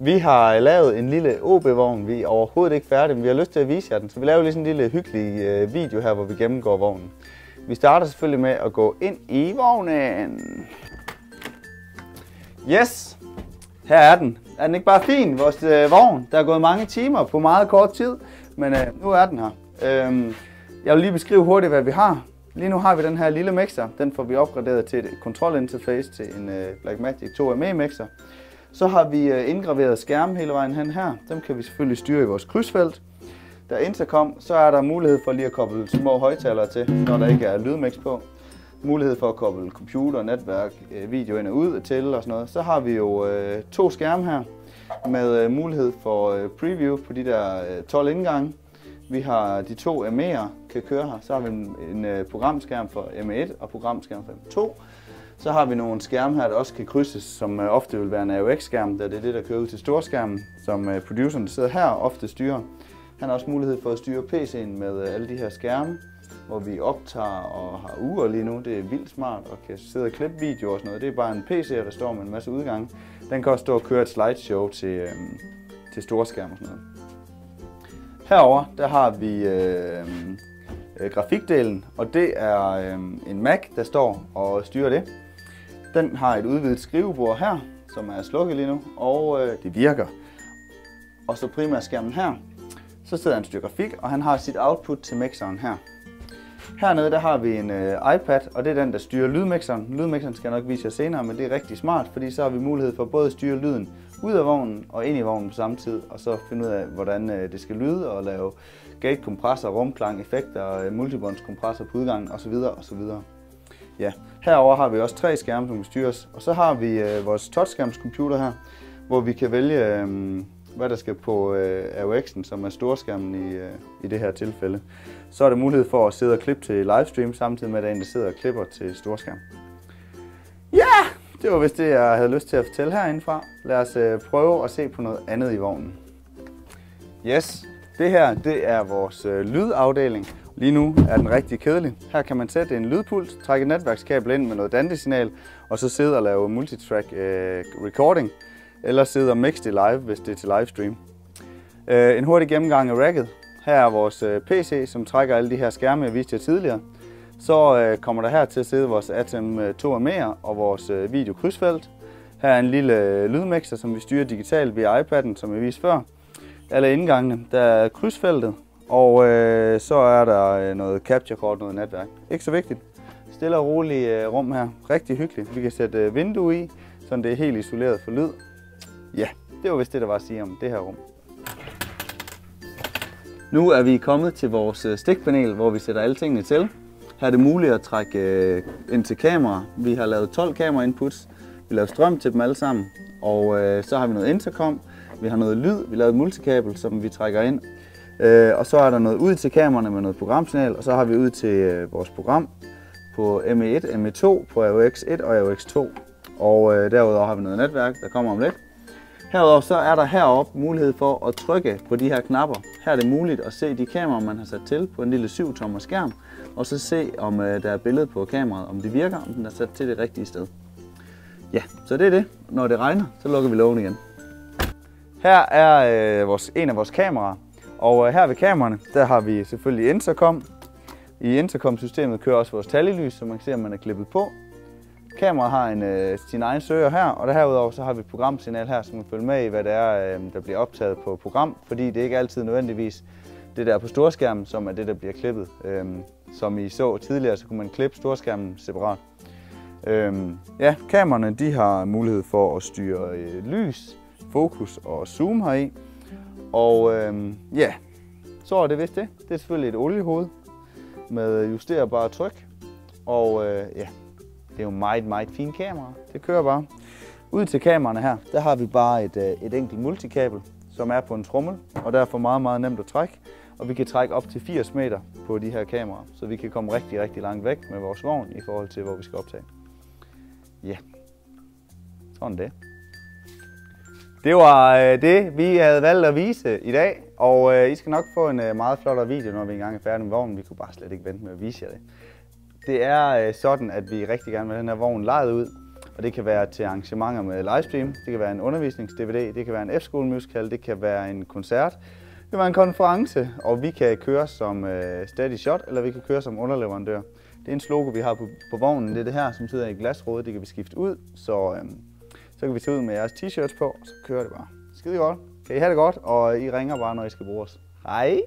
Vi har lavet en lille OB-vogn. Vi er overhovedet ikke færdige, men vi har lyst til at vise jer den. Så vi laver lige sådan en lille hyggelig video her, hvor vi gennemgår vognen. Vi starter selvfølgelig med at gå ind i vognen. Yes! Her er den. Er den ikke bare fin, vores vogn? Der er gået mange timer på meget kort tid, men nu er den her. Jeg vil lige beskrive hurtigt, hvad vi har. Lige nu har vi den her lille mixer. Den får vi opgraderet til et kontrolinterface til en Blackmagic 2ME mixer. Så har vi indgraveret skærme hele vejen hen her. Dem kan vi selvfølgelig styre i vores krydsfelt. Der er intercom, så er der mulighed for lige at koble små højttalere til, når der ikke er lydmix på. Mulighed for at koble computer, netværk, video ind og ud til og sådan noget. Så har vi jo 2 skærme her med mulighed for preview på de der 12 indgange. Vi har de 2 ME'er kan køre her. Så har vi en programskærm for ME1 og programskærm for ME2. Så har vi nogle skærme her, der også kan krydses, som ofte vil være en AUX-skærm, da det er det, der kører ud til storskærmen, som produceren, der sidder her, ofte styrer. Han har også mulighed for at styre PC'en med alle de her skærme, hvor vi optager og har uger lige nu. Det er vildt smart og kan sidde og klippe video og sådan noget. Det er bare en PC, der står med en masse udgange. Den kan også stå og køre et slideshow til storskærm og sådan noget. Herover der har vi grafikdelen, og det er en Mac, der står og styrer det. Den har et udvidet skrivebord her, som er slukket lige nu, og det virker. Og så primært skærmen her. Så sidder han og styrer grafik, og han har sit output til mixeren her. Hernede der har vi en iPad, og det er den, der styrer lydmixeren. Lydmixeren skal jeg nok vise jer senere, men det er rigtig smart, fordi så har vi mulighed for både at styre lyden ud af vognen og ind i vognen på samme tid, og så finde ud af, hvordan det skal lyde, og lave gate-kompressor, rumklang, effekter, multibåndskompressor på udgangen osv. osv. Ja, herover har vi også 3 skærme, som kan styres, og så har vi vores touchskærmscomputer her, hvor vi kan vælge, hvad der skal på AUX'en, som er storskærmen i det her tilfælde. Så er der mulighed for at sidde og klippe til livestream, samtidig med at der er en, der sidder og klipper til storskærm. Ja, det var vist det, jeg havde lyst til at fortælle herindefra. Lad os prøve at se på noget andet i vognen. Yes, det her det er vores lydafdeling. Lige nu er den rigtig kedelig. Her kan man sætte en lydpuls, trække et netværkskabel ind med noget Dante-signal, og så sidde og lave multitrack recording, eller sidde og mixe det live, hvis det er til livestream. En hurtig gennemgang af racket. Her er vores PC, som trækker alle de her skærme, jeg viste jer tidligere. Så kommer der her til at sidde vores Atem 2ME'er og vores videokrydsfelt. Her er en lille lydmixer, som vi styrer digitalt via iPad'en, som jeg viste før. Alle indgangene, der er krydsfeltet, og så er der noget capture kort, noget netværk. Ikke så vigtigt. Stille og roligt rum her. Rigtig hyggeligt. Vi kan sætte vindue i, så det er helt isoleret for lyd. Ja, det var vist det, der var at sige om det her rum. Nu er vi kommet til vores stikpanel, hvor vi sætter alle tingene til. Her er det muligt at trække ind til kamera. Vi har lavet 12 kamera inputs. Vi laver strøm til dem alle sammen. Og så har vi noget intercom. Vi har noget lyd. Vi laver et multikabel, som vi trækker ind. Og så er der noget ud til kameraerne med noget programsignal. Og så har vi ud til vores program på ME1, ME2, på AUX1 og AUX2. Og derudover har vi noget netværk, der kommer om lidt. Herudover så er der heroppe mulighed for at trykke på de her knapper. Her er det muligt at se de kameraer, man har sat til på en lille 7-tommer skærm. Og så se, om der er billede på kameraet, om det virker, om den er sat til det rigtige sted. Ja, så det er det. Når det regner, så lukker vi lågen igen. Her er en af vores kameraer. Og her ved kameraerne, der har vi selvfølgelig intercom. I intercom-systemet kører også vores tallelys, så man kan se, om man er klippet på. Kameraet har sin egen søger her, og herudover så har vi et programsignal her, som kan følge med i, hvad det er, der bliver optaget på program, fordi det ikke er altid nødvendigvis det der på storskærmen, som er det, der bliver klippet. Som I så tidligere, så kunne man klippe storskærmen separat. Ja, kameraerne de har mulighed for at styre lys, fokus og zoom heri. Og ja, så er det vist det. Det er selvfølgelig et oliehoved med justerbare tryk, og ja. Det er jo meget fint kamera. Det kører bare. Ud til kameraerne her, der har vi bare et enkelt multikabel, som er på en trommel, og derfor meget nemt at trække. Og vi kan trække op til 80 meter på de her kameraer, så vi kan komme rigtig langt væk med vores vogn i forhold til, hvor vi skal optage. Ja, sådan det. Det var det, vi havde valgt at vise i dag, og I skal nok få en meget flottere video, når vi engang er færdige med vognen. Vi kunne bare slet ikke vente med at vise jer det. Det er sådan, at vi rigtig gerne vil have den her vogn lejet ud, Og det kan være til arrangementer med livestream, det kan være en undervisnings-DVD, det kan være en F-skole musical, det kan være en koncert, det kan være en konference, og vi kan køre som steady shot, eller vi kan køre som underleverandør. Det er en logo, vi har på vognen, det er det her, som sidder i glasrådet, det kan vi skifte ud, så kan vi tage ud med jeres t-shirts på, og så kører det bare. Skide godt. Kan I have det godt, og I ringer bare, når I skal bruge os. Hej!